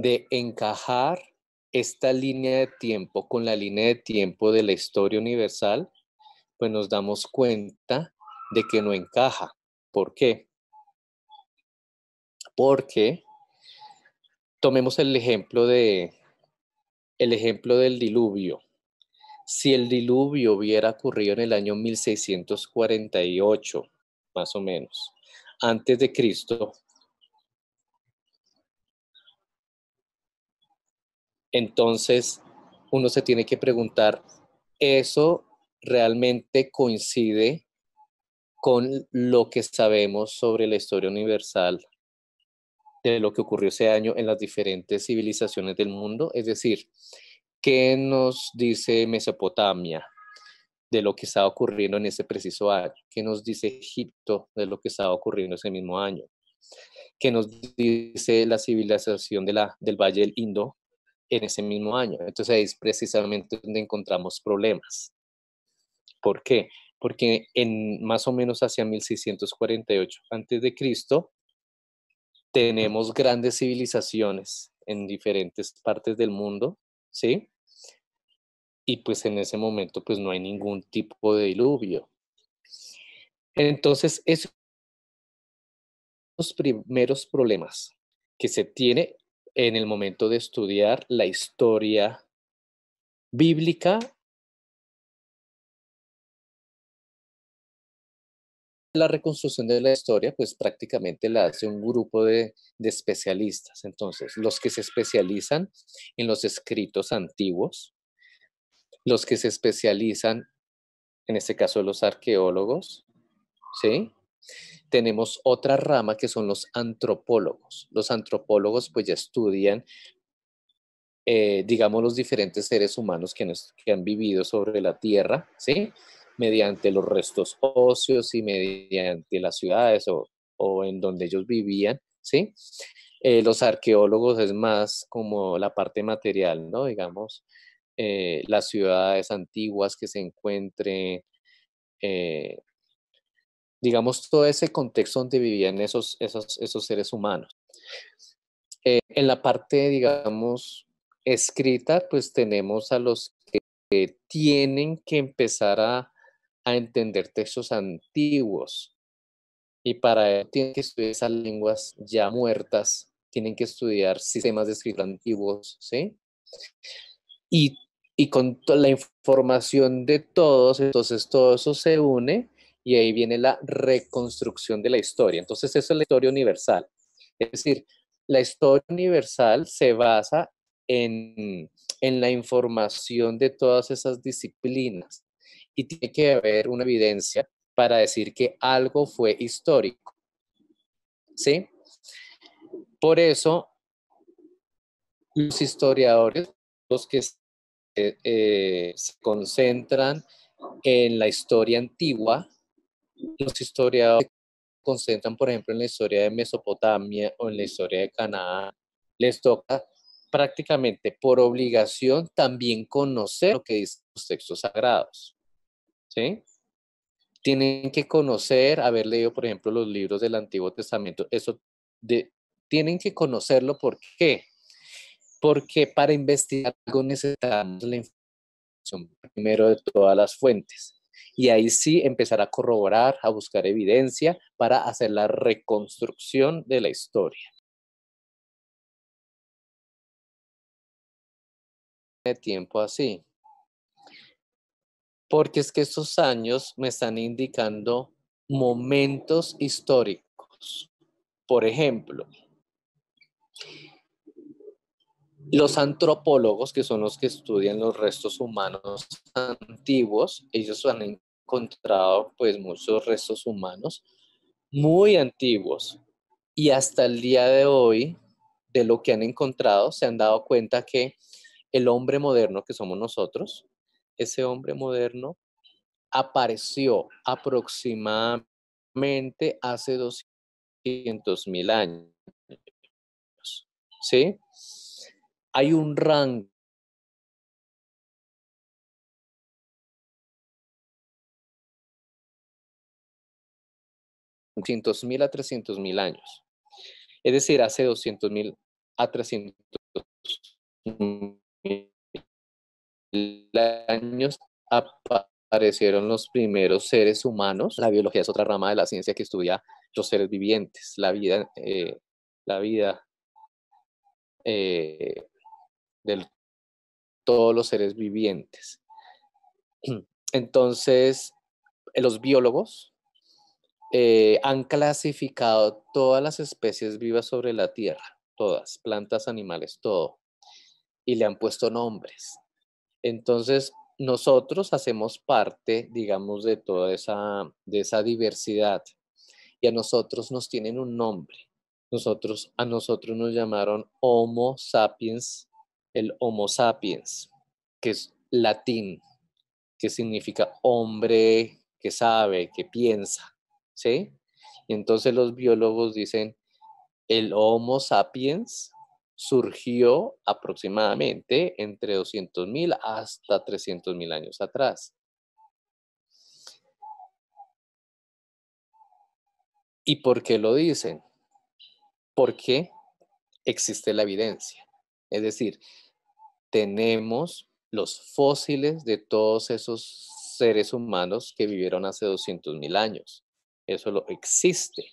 de encajar esta línea de tiempo con la línea de tiempo de la historia universal, pues nos damos cuenta de que no encaja. ¿Por qué? Porque tomemos el ejemplo del diluvio. Si el diluvio hubiera ocurrido en el año 1648, más o menos, antes de Cristo, entonces uno se tiene que preguntar, ¿eso realmente coincide con lo que sabemos sobre la historia universal de lo que ocurrió ese año en las diferentes civilizaciones del mundo? Es decir, ¿qué nos dice Mesopotamia de lo que estaba ocurriendo en ese preciso año? ¿Qué nos dice Egipto de lo que estaba ocurriendo ese mismo año? ¿Qué nos dice la civilización del Valle del Indo en ese mismo año? Entonces ahí es precisamente donde encontramos problemas. ¿Por qué? Porque en más o menos hacia 1648 antes de Cristo tenemos grandes civilizaciones en diferentes partes del mundo, ¿sí? Y pues en ese momento pues no hay ningún tipo de diluvio. Entonces, esos primeros problemas que se tiene en el momento de estudiar la historia bíblica, la reconstrucción de la historia, pues prácticamente la hace un grupo de especialistas. Entonces, los que se especializan en los escritos antiguos, los que se especializan, en este caso los arqueólogos, ¿sí? Tenemos otra rama que son los antropólogos. Los antropólogos pues ya estudian, digamos, los diferentes seres humanos que han vivido sobre la Tierra, ¿sí? Mediante los restos óseos y mediante las ciudades o en donde ellos vivían, ¿sí? Los arqueólogos es más como la parte material, ¿no? Digamos, las ciudades antiguas que se encuentren, eh, digamos, todo ese contexto donde vivían esos seres humanos. En la parte, digamos, escrita, pues tenemos a los que tienen que empezar a entender textos antiguos y para ello tienen que estudiar esas lenguas ya muertas, tienen que estudiar sistemas de escritura antiguos, ¿sí? Y, y con la información de todos, entonces todo eso se une y ahí viene la reconstrucción de la historia. Entonces eso es la historia universal. Es decir, la historia universal se basa en la información de todas esas disciplinas y tiene que haber una evidencia para decir que algo fue histórico, ¿sí? Por eso, los historiadores, los que se concentran en la historia antigua, los historiadores se concentran, por ejemplo, en la historia de Mesopotamia o en la historia de Canaán, les toca prácticamente por obligación también conocer lo que dicen los textos sagrados, ¿sí? Tienen que conocer, haber leído, por ejemplo, los libros del Antiguo Testamento, tienen que conocerlo. ¿Por qué? Porque para investigar algo necesitamos la información primero de todas las fuentes. Y ahí sí empezar a corroborar, a buscar evidencia para hacer la reconstrucción de la historia. De tiempo así. Porque es que estos años me están indicando momentos históricos. Por ejemplo, los antropólogos, que son los que estudian los restos humanos antiguos, ellos han encontrado pues muchos restos humanos muy antiguos y hasta el día de hoy, de lo que han encontrado, se han dado cuenta que el hombre moderno que somos nosotros, ese hombre moderno apareció aproximadamente hace 200.000 años, ¿sí? Hay un rango 200.000 a 300.000 años. Es decir, hace 200.000 a 300 años aparecieron los primeros seres humanos. La biología es otra rama de la ciencia que estudia los seres vivientes, la vida eh, de todos los seres vivientes. Entonces, los biólogos han clasificado todas las especies vivas sobre la Tierra, todas, plantas, animales, todo, y le han puesto nombres. Entonces, nosotros hacemos parte, digamos, de toda de esa diversidad, y a nosotros nos tienen un nombre. A nosotros nos llamaron Homo sapiens, el Homo sapiens, que es latín, que significa hombre que sabe, que piensa, ¿sí? Y entonces los biólogos dicen, el Homo sapiens surgió aproximadamente entre 200.000 hasta 300.000 años atrás. ¿Y por qué lo dicen? Porque existe la evidencia. Es decir, tenemos los fósiles de todos esos seres humanos que vivieron hace 200.000 años. Eso lo existe.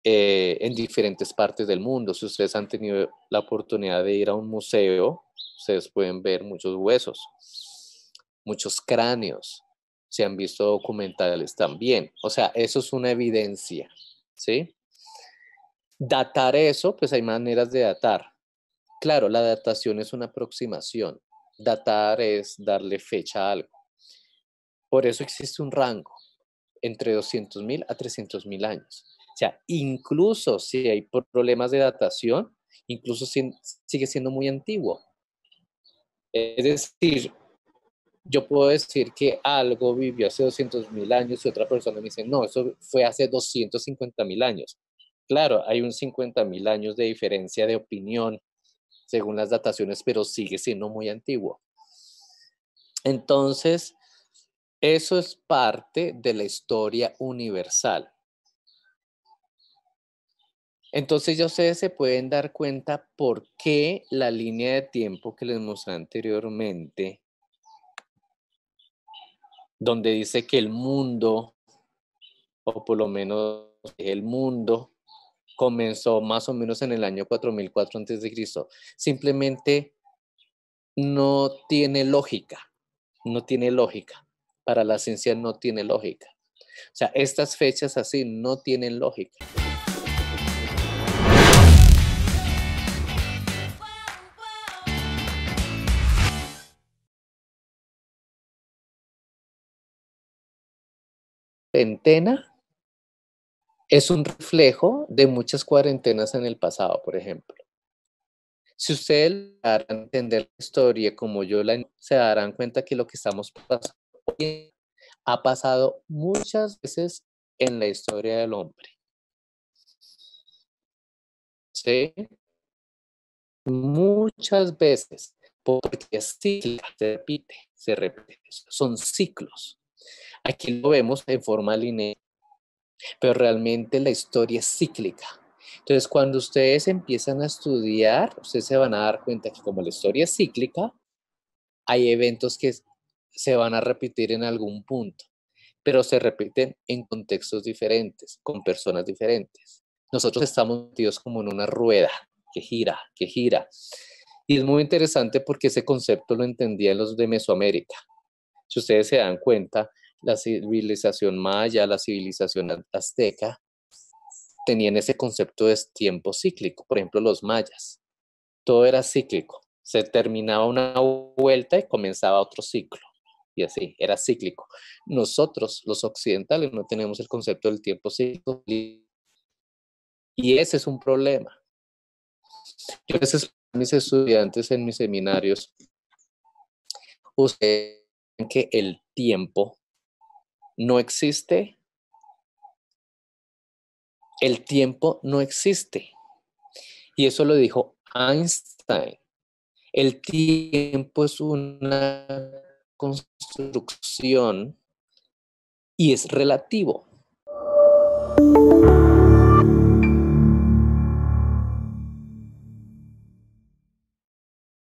En diferentes partes del mundo. Si ustedes han tenido la oportunidad de ir a un museo, ustedes pueden ver muchos huesos, muchos cráneos. Se han visto documentales también. O sea, eso es una evidencia, ¿sí? Datar eso, pues hay maneras de datar. Claro, la datación es una aproximación. Datar es darle fecha a algo. Por eso existe un rango entre 200.000 a 300.000 años. O sea, incluso si hay problemas de datación, incluso sigue siendo muy antiguo. Es decir, yo puedo decir que algo vivió hace 200.000 años y otra persona me dice, no, eso fue hace 250.000 años. Claro, hay un 50.000 años de diferencia de opinión según las dataciones, pero sigue siendo muy antiguo. Entonces, eso es parte de la historia universal. Entonces ya ustedes se pueden dar cuenta por qué la línea de tiempo que les mostré anteriormente, donde dice que el mundo, o por lo menos el mundo, comenzó más o menos en el año 4004 a.C., simplemente no tiene lógica, no tiene lógica. Para la ciencia no tiene lógica. O sea, estas fechas así no tienen lógica. Cuarentena es un reflejo de muchas cuarentenas en el pasado, por ejemplo. Si ustedes darán a entender la historia como yo se darán cuenta que lo que estamos pasando hoy ha pasado muchas veces en la historia del hombre. ¿Sí? Muchas veces, porque es cíclica, se repite, son ciclos. Aquí lo vemos en forma lineal, pero realmente la historia es cíclica. Entonces, cuando ustedes empiezan a estudiar, ustedes se van a dar cuenta que como la historia es cíclica, hay eventos que se van a repetir en algún punto, pero se repiten en contextos diferentes, con personas diferentes. Nosotros estamos metidos como en una rueda que gira, que gira. Y es muy interesante porque ese concepto lo entendían los de Mesoamérica. Si ustedes se dan cuenta, la civilización maya, la civilización azteca, tenían ese concepto de tiempo cíclico. Por ejemplo, los mayas. Todo era cíclico. Se terminaba una vuelta y comenzaba otro ciclo. Y así, era cíclico. Nosotros, los occidentales, no tenemos el concepto del tiempo cíclico. Y ese es un problema. Yo a veces a mis estudiantes en mis seminarios, ustedes ven que el tiempo no existe. El tiempo no existe. Y eso lo dijo Einstein. El tiempo es una construcción y es relativo.